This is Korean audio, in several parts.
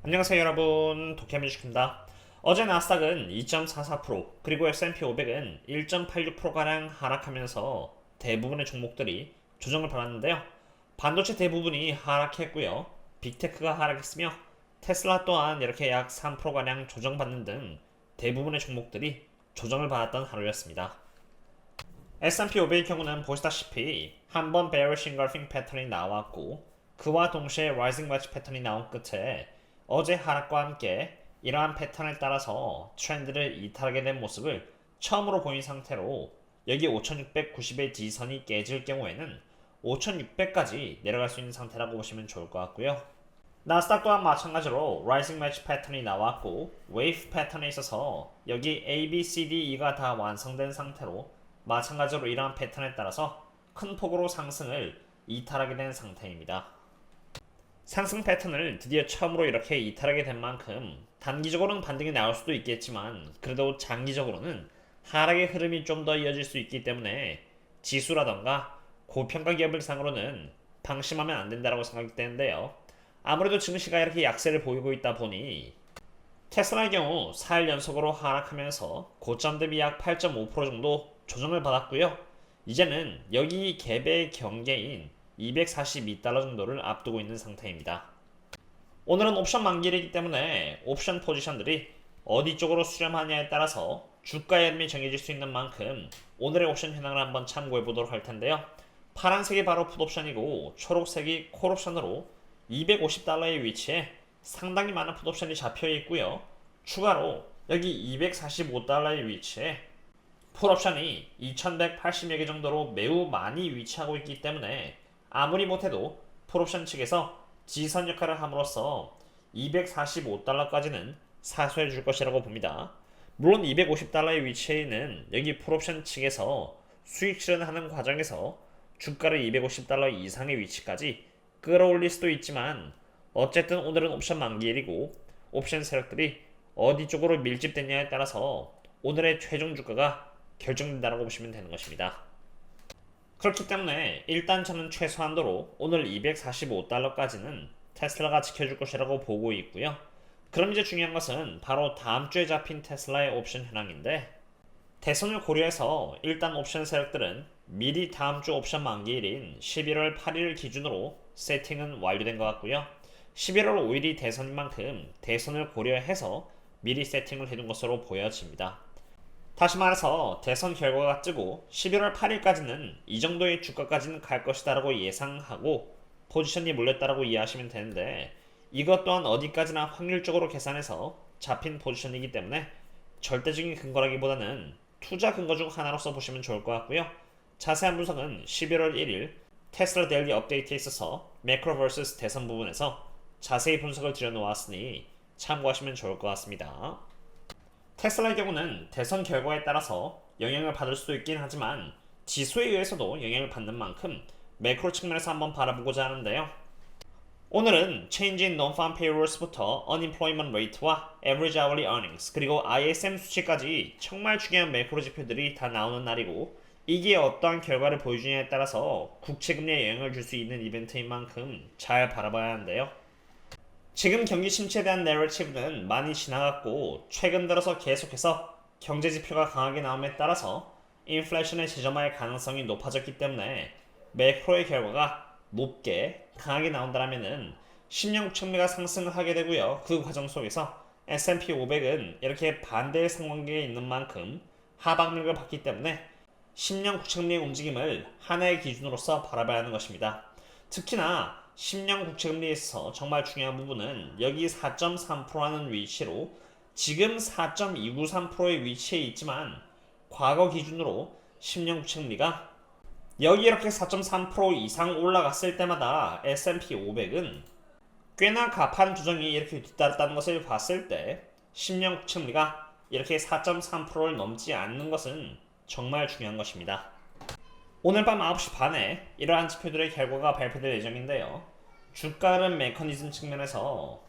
안녕하세요 여러분, 도케뮤직입니다. 어제 나스닥은 2.44% 그리고 S&P 500은 1.86%가량 하락하면서 대부분의 종목들이 조정을 받았는데요. 반도체 대부분이 하락했고요. 빅테크가 하락했으며 테슬라 또한 이렇게 약 3%가량 조정받는 등 대부분의 종목들이 조정을 받았던 하루였습니다. S&P 500의 경우는 보시다시피 한번 bearish engulfing 패턴이 나왔고 그와 동시에 rising wedge 패턴이 나온 끝에 어제 하락과 함께 이러한 패턴을 따라서 트렌드를 이탈하게 된 모습을 처음으로 보인 상태로 여기 5690의 지선이 깨질 경우에는 5600까지 내려갈 수 있는 상태라고 보시면 좋을 것 같고요. 나스닥 또한 마찬가지로 라이징 매치 패턴이 나왔고 웨이브 패턴에 있어서 여기 A, B, C, D, E가 다 완성된 상태로 마찬가지로 이러한 패턴에 따라서 큰 폭으로 상승을 이탈하게 된 상태입니다. 상승 패턴을 드디어 처음으로 이렇게 이탈하게 된 만큼 단기적으로는 반등이 나올 수도 있겠지만 그래도 장기적으로는 하락의 흐름이 좀 더 이어질 수 있기 때문에 지수라던가 고평가 기업을 상으로는 방심하면 안 된다고 생각이 되는데요. 아무래도 증시가 이렇게 약세를 보이고 있다 보니 테슬라의 경우 4일 연속으로 하락하면서 고점 대비 약 8.5% 정도 조정을 받았고요. 이제는 여기 갭의 경계인 242달러 정도를 앞두고 있는 상태입니다. 오늘은 옵션 만기이기 때문에 옵션 포지션들이 어디 쪽으로 수렴하냐에 따라서 주가의 흐름이 정해질 수 있는 만큼 오늘의 옵션 현황을 한번 참고해 보도록 할 텐데요. 파란색이 바로 풋옵션이고 초록색이 콜옵션으로 250달러의 위치에 상당히 많은 풋옵션이 잡혀 있고요. 추가로 여기 245달러의 위치에 풋옵션이 2180여 개 정도로 매우 많이 위치하고 있기 때문에 아무리 못해도 풋옵션 측에서 지선 역할을 함으로써 245달러까지는 사수해 줄 것이라고 봅니다. 물론 250달러의 위치에 있는 여기 풋옵션 측에서 수익 실현하는 과정에서 주가를 250달러 이상의 위치까지 끌어올릴 수도 있지만 어쨌든 오늘은 옵션 만기일이고 옵션 세력들이 어디 쪽으로 밀집됐냐에 따라서 오늘의 최종 주가가 결정된다고 보시면 되는 것입니다. 그렇기 때문에 일단 저는 최소한도로 오늘 245달러까지는 테슬라가 지켜줄 것이라고 보고 있고요. 그럼 이제 중요한 것은 바로 다음 주에 잡힌 테슬라의 옵션 현황인데 대선을 고려해서 일단 옵션 세력들은 미리 다음 주 옵션 만기일인 11월 8일 기준으로 세팅은 완료된 것 같고요. 11월 5일이 대선인 만큼 대선을 고려해서 미리 세팅을 해둔 것으로 보여집니다. 다시 말해서 대선 결과가 뜨고 11월 8일까지는 이 정도의 주가까지는 갈 것이다 라고 예상하고 포지션이 몰렸다라고 이해하시면 되는데 이것 또한 어디까지나 확률적으로 계산해서 잡힌 포지션이기 때문에 절대적인 근거라기보다는 투자 근거 중 하나로서 보시면 좋을 것 같고요. 자세한 분석은 11월 1일 테슬라 데일리 업데이트에 있어서 매크로 vs 대선 부분에서 자세히 분석을 드려놓았으니 참고하시면 좋을 것 같습니다. 테슬라의 경우는 대선 결과에 따라서 영향을 받을 수도 있긴 하지만 지수에 의해서도 영향을 받는 만큼 매크로 측면에서 한번 바라보고자 하는데요. 오늘은 Change in Non-Farm Payrolls부터 Unemployment Rate와 Average Hourly Earnings 그리고 ISM 수치까지 정말 중요한 매크로 지표들이 다 나오는 날이고 이게 어떠한 결과를 보여주냐에 따라서 국채금리에 영향을 줄 수 있는 이벤트인 만큼 잘 바라봐야 하는데요. 지금 경기 침체에 대한 내러티브는 많이 지나갔고 최근 들어서 계속해서 경제 지표가 강하게 나옴에 따라서 인플레이션의 지점화의 가능성이 높아졌기 때문에 매크로의 결과가 높게 강하게 나온다면은 10년 국채금리가 상승을 하게 되고요. 그 과정 속에서 S&P 500은 이렇게 반대의 상반기에 있는 만큼 하방력을 받기 때문에 10년 국채금리의 움직임을 하나의 기준으로서 바라봐야 하는 것입니다. 특히나 10년 국채금리에서 정말 중요한 부분은 여기 4.3%라는 위치로 지금 4.293%의 위치에 있지만 과거 기준으로 10년 국채금리가 여기 이렇게 4.3% 이상 올라갔을 때마다 S&P 500은 꽤나 가판 조정이 이렇게 뒤따랐다는 것을 봤을 때 10년 국채금리가 이렇게 4.3%를 넘지 않는 것은 정말 중요한 것입니다. 오늘 밤 9시 반에 이러한 지표들의 결과가 발표될 예정인데요. 주가 흐름 메커니즘 측면에서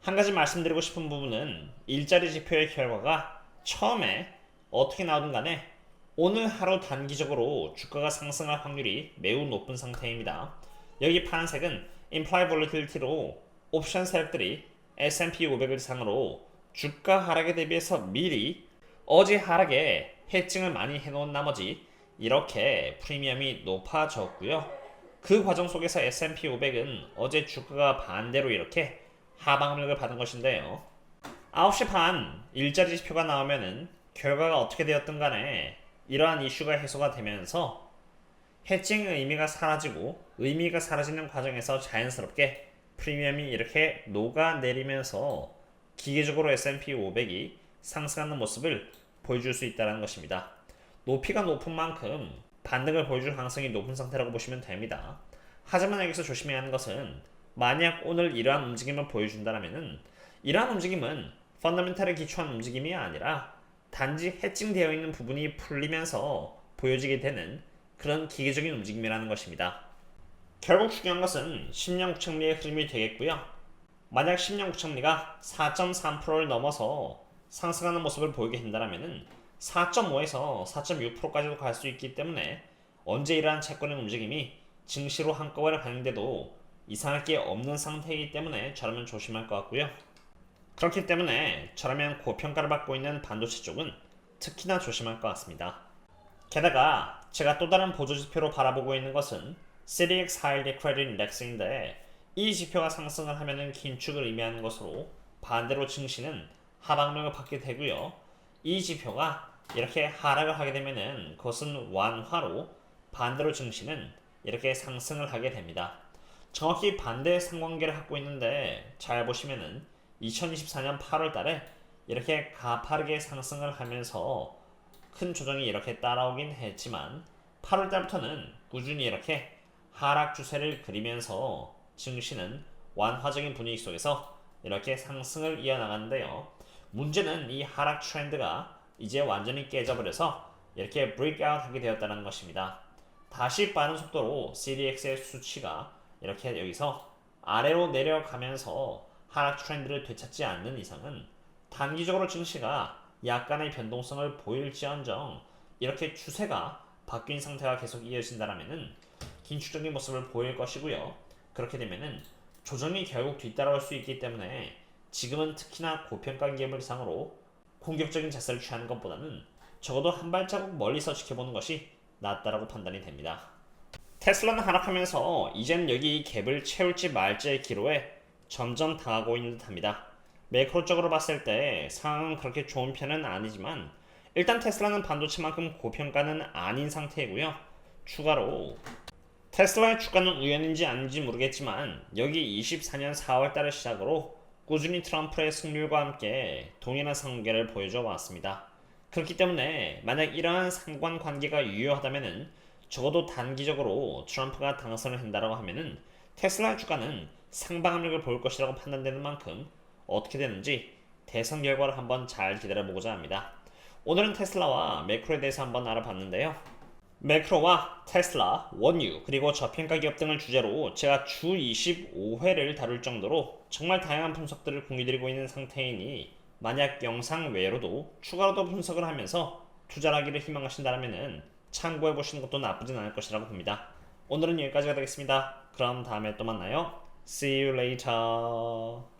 한 가지 말씀드리고 싶은 부분은 일자리 지표의 결과가 처음에 어떻게 나오든 간에 오늘 하루 단기적으로 주가가 상승할 확률이 매우 높은 상태입니다. 여기 파란색은 Implied Volatility로 옵션 세력들이 S&P 500을 상으로 주가 하락에 대비해서 미리 어제 하락에 해칭을 많이 해놓은 나머지 이렇게 프리미엄이 높아졌고요. 그 과정 속에서 S&P 500은 어제 주가가 반대로 이렇게 하방력을 받은 것인데요. 9시 반 일자리 지표가 나오면은 결과가 어떻게 되었든 간에 이러한 이슈가 해소가 되면서 해칭 의미가 사라지고 의미가 사라지는 과정에서 자연스럽게 프리미엄이 이렇게 녹아내리면서 기계적으로 S&P 500이 상승하는 모습을 보여줄 수 있다는 것입니다. 높이가 높은 만큼 반등을 보여줄 가능성이 높은 상태라고 보시면 됩니다. 하지만 여기서 조심해야 하는 것은 만약 오늘 이러한 움직임을 보여준다면 이러한 움직임은 펀더멘탈에 기초한 움직임이 아니라 단지 해칭되어 있는 부분이 풀리면서 보여지게 되는 그런 기계적인 움직임이라는 것입니다. 결국 중요한 것은 10년 국채금리의 흐름이 되겠고요. 만약 10년 국채금리가 4.3%를 넘어서 상승하는 모습을 보이게 된다면 4.5에서 4.6%까지도 갈 수 있기 때문에 언제 이러한 채권의 움직임이 증시로 한꺼번에 반영돼도 이상할 게 없는 상태이기 때문에 저라면 조심할 것 같고요. 그렇기 때문에 저라면 고평가를 받고 있는 반도체 쪽은 특히나 조심할 것 같습니다. 게다가 제가 또 다른 보조지표로 바라보고 있는 것은 CDX412 크레딧 인덱스인데 이 지표가 상승을 하면 긴축을 의미하는 것으로 반대로 증시는 하방력을 받게 되고요. 이 지표가 이렇게 하락을 하게 되면 그것은 완화로 반대로 증시는 이렇게 상승을 하게 됩니다. 정확히 반대의 상관계를 갖고 있는데 잘 보시면은 2024년 8월 달에 이렇게 가파르게 상승을 하면서 큰 조정이 이렇게 따라오긴 했지만 8월 달부터는 꾸준히 이렇게 하락 추세를 그리면서 증시는 완화적인 분위기 속에서 이렇게 상승을 이어나가는데요. 문제는 이 하락 트렌드가 이제 완전히 깨져버려서 이렇게 브레이크아웃 하게 되었다는 것입니다. 다시 빠른 속도로 CDX의 수치가 이렇게 여기서 아래로 내려가면서 하락 트렌드를 되찾지 않는 이상은 단기적으로 증시가 약간의 변동성을 보일지언정 이렇게 추세가 바뀐 상태가 계속 이어진다면 긴축적인 모습을 보일 것이고요. 그렇게 되면은 조정이 결국 뒤따라올 수 있기 때문에 지금은 특히나 고평가 기업을 상으로 공격적인 자세를 취하는 것보다는 적어도 한 발자국 멀리서 지켜보는 것이 낫다라고 판단이 됩니다. 테슬라는 하락하면서 이젠 여기 이 갭을 채울지 말지의 기로에 점점 당하고 있는 듯합니다. 매크로적으로 봤을 때 상황은 그렇게 좋은 편은 아니지만 일단 테슬라는 반도체만큼 고평가는 아닌 상태이고요. 추가로 테슬라의 주가는 우연인지 아닌지 모르겠지만 여기 24년 4월달을 시작으로 꾸준히 트럼프의 승률과 함께 동일한 상관계를 보여줘 왔습니다. 그렇기 때문에 만약 이러한 상관관계가 유효하다면 적어도 단기적으로 트럼프가 당선을 한다고 하면 테슬라 주가는 상방압력을 보일 것이라고 판단되는 만큼 어떻게 되는지 대선 결과를 한번 잘 기다려보고자 합니다. 오늘은 테슬라와 매크로에 대해서 한번 알아봤는데요. 매크로와 테슬라, 원유, 그리고 저평가 기업 등을 주제로 제가 주 25회를 다룰 정도로 정말 다양한 분석들을 공유드리고 있는 상태이니 만약 영상 외로도 추가로도 분석을 하면서 투자를 하기를 희망하신다면 참고해보시는 것도 나쁘진 않을 것이라고 봅니다. 오늘은 여기까지가 되겠습니다. 그럼 다음에 또 만나요. See you later.